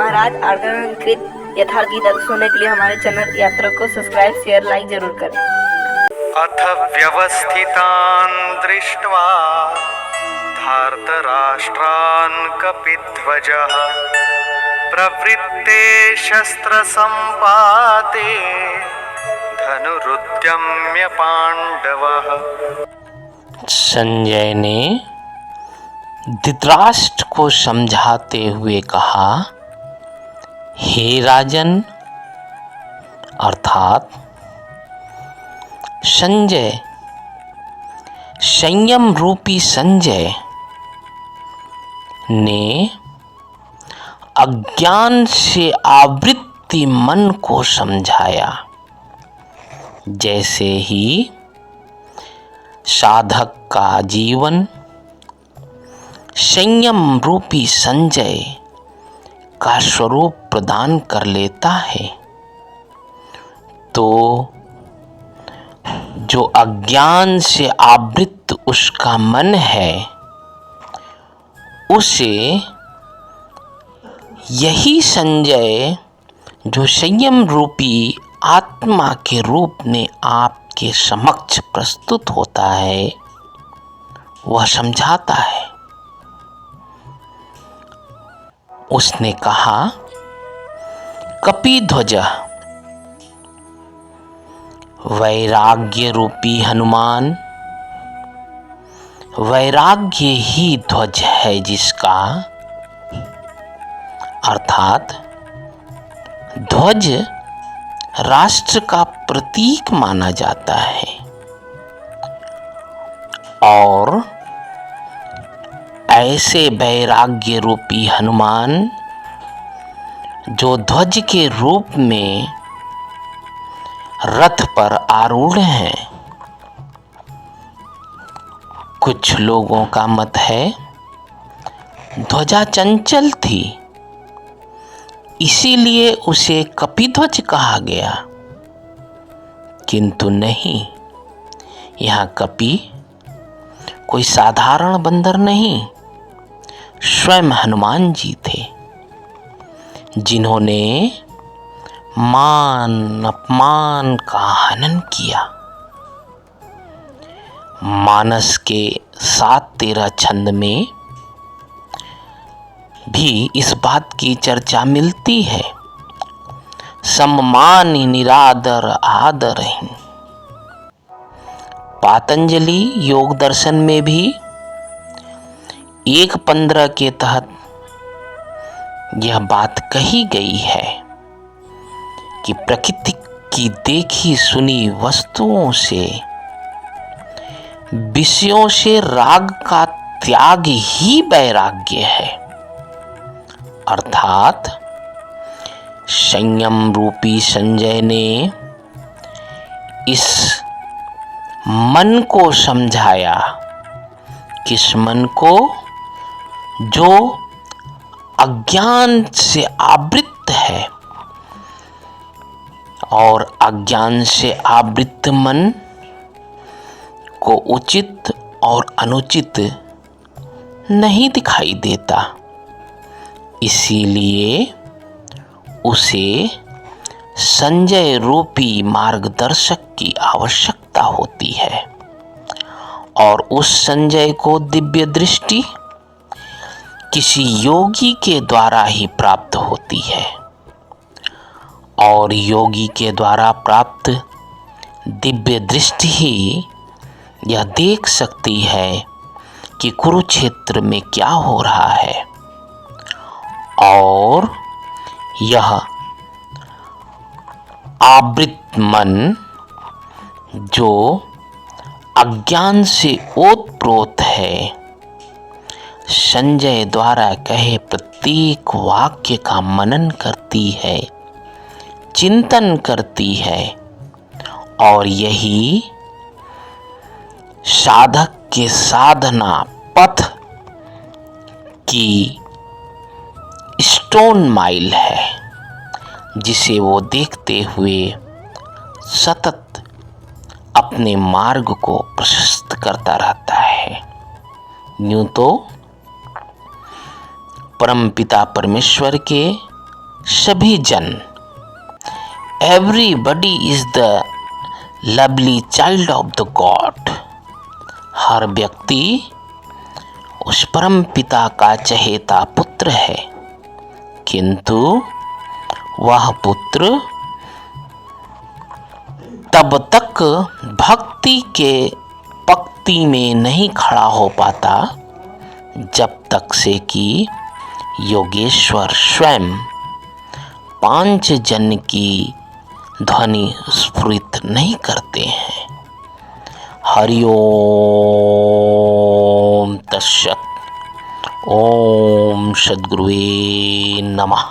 महाराज आर्गनाकृत यथार्थ गीता सुनने के लिए हमारे चैनल यात्रा को सब्सक्राइब शेयर लाइक जरूर करें। अथ व्यवस्थितान् दृष्ट्वा धार्तराष्ट्रान् कपिध्वजः प्रवृत्ते शस्त्रसम्पाते धनुरुद्यम्य पांडवः। संजय ने धृतराष्ट्र को समझाते हुए कहा, हे राजन अर्थात संजय, संयम रूपी संजय ने अज्ञान से आवृत्ति मन को समझाया। जैसे ही साधक का जीवन संयम रूपी संजय का स्वरूप प्रदान कर लेता है, तो जो अज्ञान से आवृत उसका मन है, उसे यही संजय जो संयम रूपी आत्मा के रूप में आपके समक्ष प्रस्तुत होता है, वह समझाता है। उसने कहा, कपिध्वज वैराग्य रूपी हनुमान, वैराग्य ही ध्वज है जिसका, अर्थात ध्वज राष्ट्र का प्रतीक माना जाता है और ऐसे वैराग्य रूपी हनुमान जो ध्वज के रूप में रथ पर आरूढ़ हैं। कुछ लोगों का मत है ध्वजा चंचल थी, इसीलिए उसे कपिध्वज कहा गया, किंतु नहीं, यहाँ कपि कोई साधारण बंदर नहीं, स्वयं हनुमान जी थे, जिन्होंने मान अपमान का हनन किया। मानस के 7-13 छंद में भी इस बात की चर्चा मिलती है। सम्मान निरादर आदरहीन। पातंजलि योग दर्शन में भी 1.15 के तहत यह बात कही गई है कि प्रकृति की देखी सुनी वस्तुओं से, विषयों से राग का त्याग ही वैराग्य है। अर्थात संयम रूपी संजय ने इस मन को समझाया। किस मन को? जो अज्ञान से आवृत है, और अज्ञान से आवृत मन को उचित और अनुचित नहीं दिखाई देता, इसीलिए उसे संजय रूपी मार्गदर्शक की आवश्यकता होती है। और उस संजय को दिव्य दृष्टि किसी योगी के द्वारा ही प्राप्त होती है, और योगी के द्वारा प्राप्त दिव्य दृष्टि ही यह देख सकती है कि कुरुक्षेत्र में क्या हो रहा है। और यह आवृत मन जो अज्ञान से ओतप्रोत है, संजय द्वारा कहे प्रत्येक वाक्य का मनन करती है, चिंतन करती है, और यही साधक के साधना पथ की स्टोन माइल है, जिसे वो देखते हुए सतत अपने मार्ग को प्रशस्त करता रहता है। यूं तो परमपिता परमेश्वर के सभी जन, everybody is the lovely child of the God. हर व्यक्ति उस परम पिता का चहेता पुत्र है, किंतु वह पुत्र तब तक भक्ति के पंक्ति में नहीं खड़ा हो पाता जब तक से कि योगेश्वर स्वयं पांचजन्य की ध्वनि स्फुरित नहीं करते हैं। हरि ओम तत्सत्। ओम सद्गुरुवे नमः।